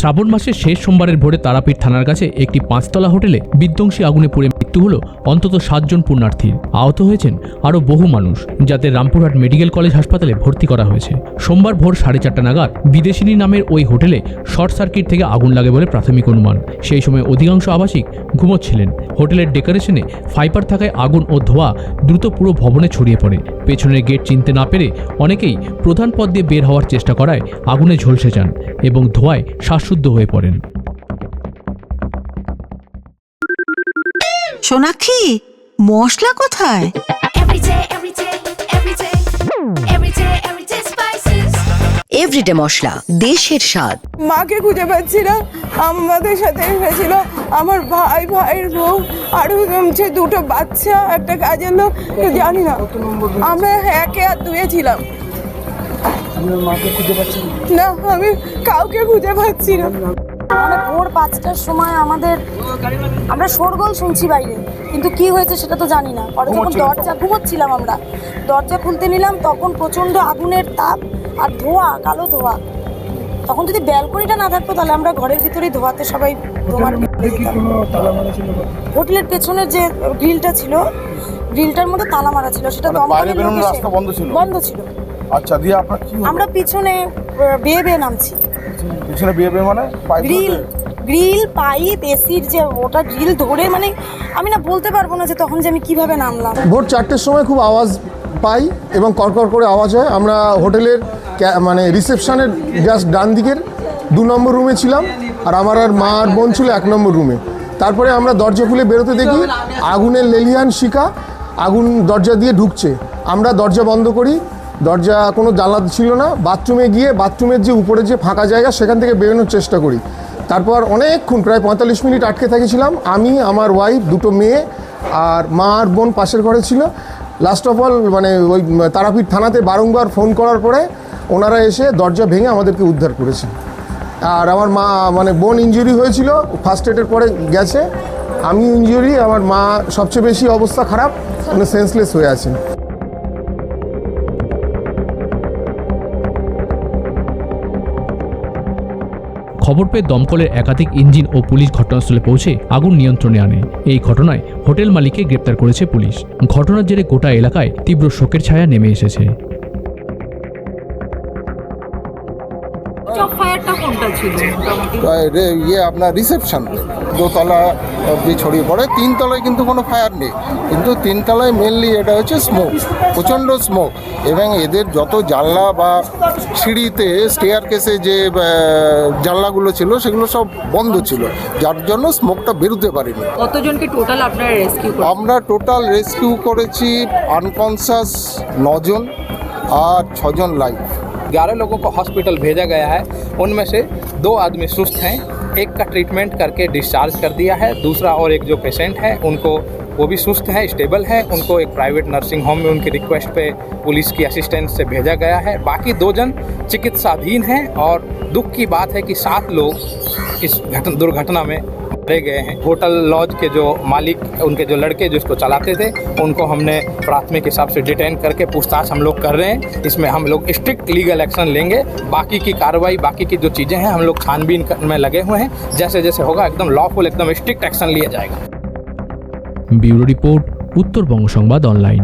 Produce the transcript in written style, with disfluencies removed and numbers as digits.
শ্রাবণ মাসের শেষ সোমবারের ভোরে তারাপীঠ থানার কাছে একটি 5তলা হোটেলে বিধ্বংসী আগুনে পুড়ে মৃত্যু হল অন্তত 7 জন পুণ্যার্থীর। আহত হয়েছেন আরও বহু মানুষ, যাদের রামপুরহাট মেডিকেল কলেজ হাসপাতালে ভর্তি করা হয়েছে। সোমবার ভোর 4:30 নাগাদ বিদেশিনী নামের ওই হোটেলে শর্ট সার্কিট থেকে আগুন লাগে বলে প্রাথমিক অনুমান। সেই সময় অধিকাংশ আবাসিক ঘুমোচ্ছিলেন। হোটেলের ডেকোরেশনে ফাইবার থাকায় আগুন ও ধোঁয়া দ্রুত পুরো ভবনে ছড়িয়ে পড়ে। পেছনের গেট চিনতে না পেরে অনেকেই প্রধান পথ দিয়ে বের হওয়ার চেষ্টা করায় আগুনে ঝলসে যান এবং ধোঁয়ায় শ্বাসরুদ্ধ হয়ে পড়েন। সোনাক্ষী, মশলা কোথায়? এভরিডে মশলা, দেশের স্বাদ। মাকে খুঁজে পাচ্ছি না। আমাদের সাথে এসেছিল আমার ভাইয়ের বউ, আরো দুটো বাচ্চা, একটা কাজের লোক, জানি না। আমরা 1 আর 2 ছিলাম। না, আমি কাউকে খুঁজে পাচ্ছি না। মানে ভোর 5টার সময় আমরা শোরগোল শুনছি বাইরে, কিন্তু কি হয়েছে সেটা তো জানি না। পরে যখন ঘুমোচ্ছিলাম, আমরা দরজা খুলতে নিলাম, তখন প্রচন্ড আগুনের তাপ আর ধোঁয়া, কালো ধোঁয়া। তখন যদি ব্যালকনিটা না থাকতো তাহলে আমরা ঘরের ভিতরেই ধোঁয়াতে সবাই হোটেলের পেছনের যে গ্রিলটা ছিল, গ্রিলটার মধ্যে তালা মারা ছিল, সেটা বন্ধ ছিল। আচ্ছা, দিয়ে আপনার কি? আমরা পিছনে বেয়ে নামছি। পিছনে বেয়ে মানে গ্রিল পাইপ এসির যে ওটা গ্রিল ধরে, মানে আমি না বলতে পারবো না যে তখন যে আমি কিভাবে নামলাম। ভোর 4টের সময় খুব আওয়াজ পাই এবং কড়কড় করে আওয়াজ হয়। আমরা হোটেলের মানে রিসেপশনের জাস্ট ডান দিকের 2 নম্বর রুমে ছিলাম, আর আমার আর মা আর বোন ছিল 1 নম্বর রুমে। তারপরে আমরা দরজা খুলে বেরোতে দেখি আগুনের লেলিহান শিখা, আগুন দরজা দিয়ে ঢুকছে। আমরা দরজা বন্ধ করি, দরজা কোনো জানলা ছিল না। বাথরুমে গিয়ে বাথরুমের যে উপরে যে ফাঁকা জায়গা, সেখান থেকে বেরোনোর চেষ্টা করি। তারপর অনেকক্ষণ, প্রায় 45 মিনিট আটকে থেকেছিলাম। আমি, আমার ওয়াইফ, 2টো মেয়ে আর মা আর বোন পাশের ঘরে ছিল। লাস্ট অফ অল মানে ওই তারাপীঠ থানাতে বারংবার ফোন করার পরে ওনারা এসে দরজা ভেঙে আমাদেরকে উদ্ধার করেছে। আর আমার মা মানে বোন ইনজুরি হয়েছিল, ফার্স্ট এডের পরে গেছে। আমি ইনজুরি, আমার মা সবচেয়ে বেশি অবস্থা খারাপ, উনি সেন্সলেস হয়ে আছেন। খবর পেয়ে দমকলের একাধিক ইঞ্জিন ও পুলিশ ঘটনাস্থলে পৌঁছে আগুন নিয়ন্ত্রণে আনে। এই ঘটনায় হোটেল মালিককে গ্রেপ্তার করেছে পুলিশ। ঘটনার জেরে গোটা এলাকায় তীব্র শোকের ছায়া নেমে এসেছে। আপনার রিসেপশন 2 তলা অব্দি ছড়িয়ে পড়ে। 3 তলায় কিন্তু কোনো ফায়ার নেই, কিন্তু 3 তলায় মেনলি এটা হচ্ছে স্মোক, প্রচণ্ড স্মোক। এবং এদের যত জানলা বা সিঁড়িতে স্টেয়ার কেসে যে জানলাগুলো ছিল, সেগুলো সব বন্ধ ছিল, যার জন্য স্মোকটা বেরোতে পারেনি। কতজনকে টোটাল আপনারা রেস্কিউ করেছেন? আমরা টোটাল রেস্কিউ করেছি আনকনসাস 9 জন আর 6 জন লাইভ। 11 लोगों को हॉस्पिटल भेजा गया है। उनमें से 2 आदमी सुस्त हैं, एक का ट्रीटमेंट करके डिस्चार्ज कर दिया है। दूसरा और एक जो पेशेंट है उनको, वो भी सुस्त है, स्टेबल है। उनको एक प्राइवेट नर्सिंग होम में उनकी रिक्वेस्ट पे पुलिस की असिस्टेंस से भेजा गया है। बाकी 2 जन चिकित्साधीन हैं। और दुख की बात है कि 7 लोग इस दुर्घटना में मारे गए हैं। होटल लॉज के जो मालिक, उनके जो लड़के जो इसको चलाते थे, उनको हमने प्राथमिक हिसाब से डिटेन करके पूछताछ हम लोग कर रहे हैं। इसमें हम लोग स्ट्रिक्ट लीगल एक्शन लेंगे। बाकी की कार्रवाई, बाकी की जो चीज़ें हैं, हम लोग छानबीन में लगे हुए हैं। जैसे जैसे होगा एकदम लॉफुल, एकदम स्ट्रिक्ट एक्शन लिया जाएगा। ব্যুরো রিপোর্ট, উত্তরবঙ্গ সংবাদ অনলাইন।